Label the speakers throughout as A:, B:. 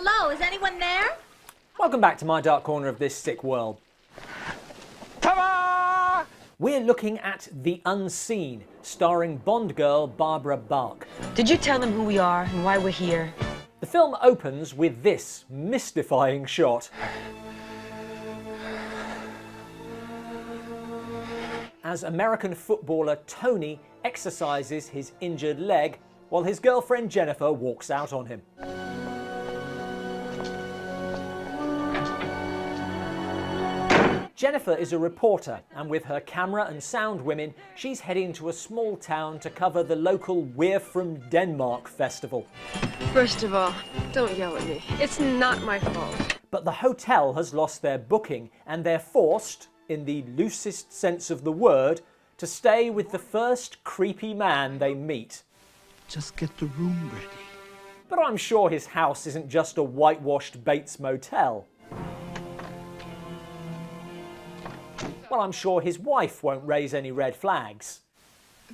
A: Hello, is anyone there?
B: Welcome back to my dark corner of this sick world.
C: Ta-da!
B: We're looking at The Unseen, starring Bond girl Barbara Bach.
D: Did you tell them who we are and why we're here?
B: The film opens with this mystifying shot. As American footballer Tony exercises his injured leg while his girlfriend Jennifer walks out on him. Jennifer is a reporter, and with her camera and sound women, she's heading to a small town to cover the local We're From Denmark festival.
E: First of all, don't yell at me. It's not my fault.
B: But the hotel has lost their booking, and they're forced, in the loosest sense of the word, to stay with the first creepy man they meet.
F: Just get the room ready.
B: But I'm sure his house isn't just a whitewashed Bates motel. Well, I'm sure his wife won't raise any red flags.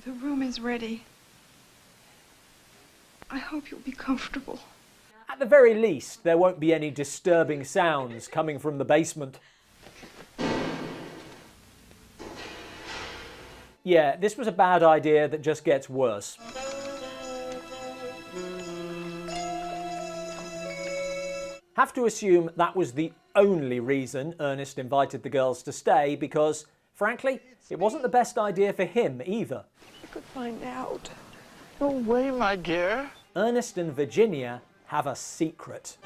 E: The room is ready. I hope you'll be comfortable.
B: At the very least, there won't be any disturbing sounds coming from the basement. Yeah, this was a bad idea that just gets worse. Have to assume that was the only reason Ernest invited the girls to stay, because, frankly, it wasn't the best idea for him either.
E: I could find out.
F: No way, my dear.
B: Ernest and Virginia have a secret.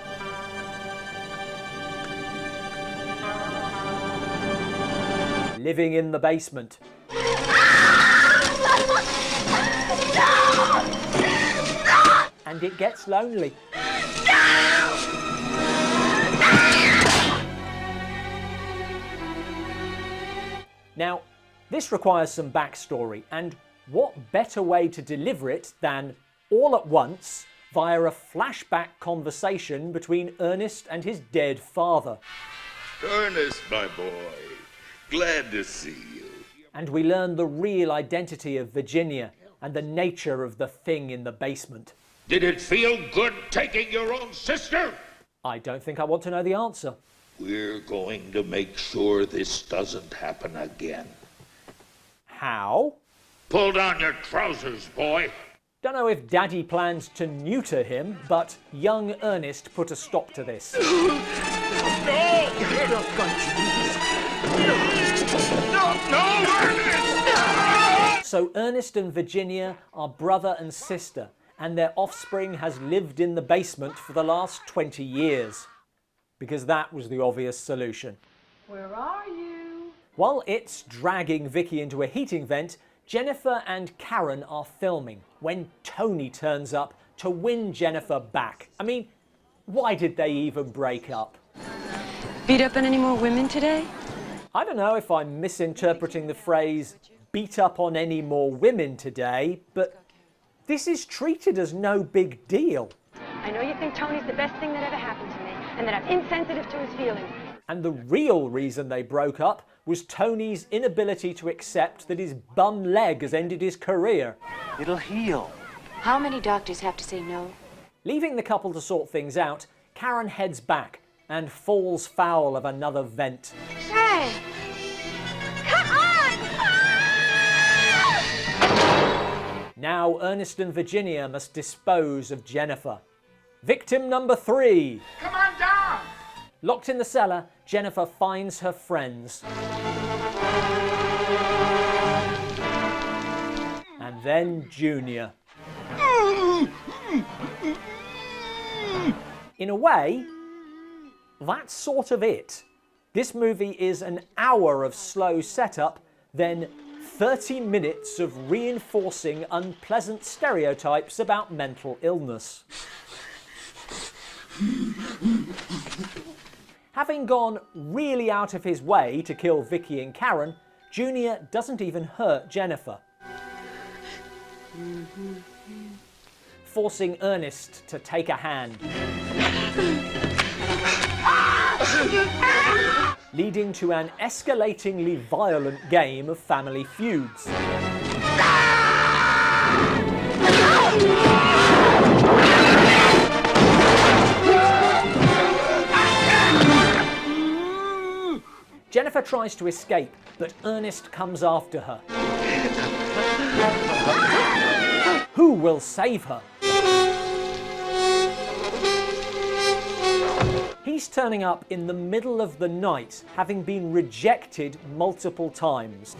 B: Living in the basement. And it gets lonely. Now, this requires some backstory, and what better way to deliver it than all at once via a flashback conversation between Ernest and his dead father.
G: Ernest, my boy, glad to see you.
B: And we learn the real identity of Virginia and the nature of the thing in the basement.
G: Did it feel good taking your own sister?
B: I don't think I want to know the answer.
G: We're going to make sure this doesn't happen again.
B: How?
G: Pull down your trousers, boy.
B: Don't know if Daddy plans to neuter him, but young Ernest put a stop to this.
G: No, Ernest!
B: So Ernest and Virginia are brother and sister, and their offspring has lived in the basement for the last 20 years. Because that was the obvious solution.
A: Where are you?
B: While it's dragging Vicki into a heating vent, Jennifer and Karen are filming when Tony turns up to win Jennifer back. I mean, why did they even break up?
D: Beat up on any more women today?
B: I don't know if I'm misinterpreting the phrase beat up on any more women today, but this is treated as no big deal.
H: I know you think Tony's the best thing that ever happened to me, and that I'm insensitive to his feelings.
B: And the real reason they broke up was Tony's inability to accept that his bum leg has ended his career.
F: It'll heal.
H: How many doctors have to say no?
B: Leaving the couple to sort things out, Karen heads back and falls foul of another vent.
A: Hey! Come on!
B: Now Ernest and Virginia must dispose of Jennifer. Victim number 3.
C: Come on down!
B: Locked in the cellar, Jennifer finds her friends. And then Junior. In a way, that's sort of it. This movie is an hour of slow setup, then 30 minutes of reinforcing unpleasant stereotypes about mental illness. Having gone really out of his way to kill Vicki and Karen, Junior doesn't even hurt Jennifer. Forcing Ernest to take a hand. Leading to an escalatingly violent game of family feuds. tries to escape, but Ernest comes after her. Who will save her? He's turning up in the middle of the night, having been rejected multiple times.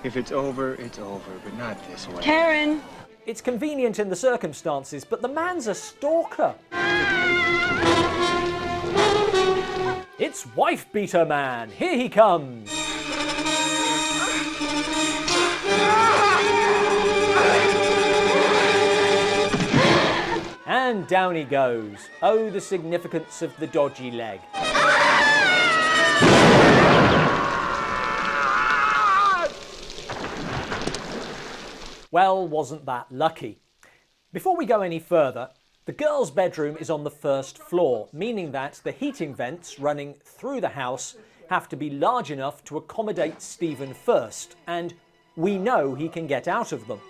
C: If it's over, but not this way.
D: Karen!
B: It's convenient in the circumstances, but the man's a stalker. It's Wife Beater Man. Here he comes. And down he goes. Oh, the significance of the dodgy leg. Well, wasn't that lucky? Before we go any further, the girls' bedroom is on the first floor, meaning that the heating vents running through the house have to be large enough to accommodate Stephen first, and we know he can get out of them.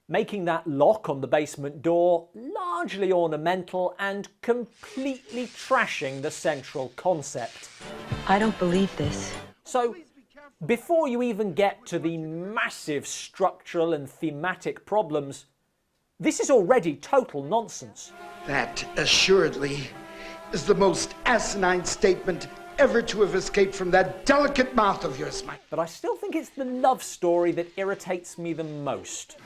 B: Making that lock on the basement door largely ornamental and completely trashing the central concept.
D: I don't believe this.
B: So, before you even get to the massive structural and thematic problems, this is already total nonsense.
I: That, assuredly, is the most asinine statement ever to have escaped from that delicate mouth of yours, Mike.
B: But I still think it's the love story that irritates me the most.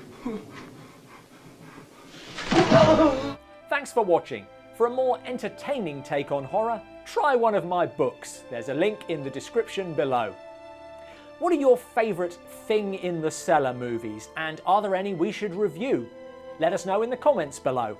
B: Thanks for watching. For a more entertaining take on horror, try one of my books. There's a link in the description below. What are your favourite Thing in the Cellar movies, and are there any we should review? Let us know in the comments below.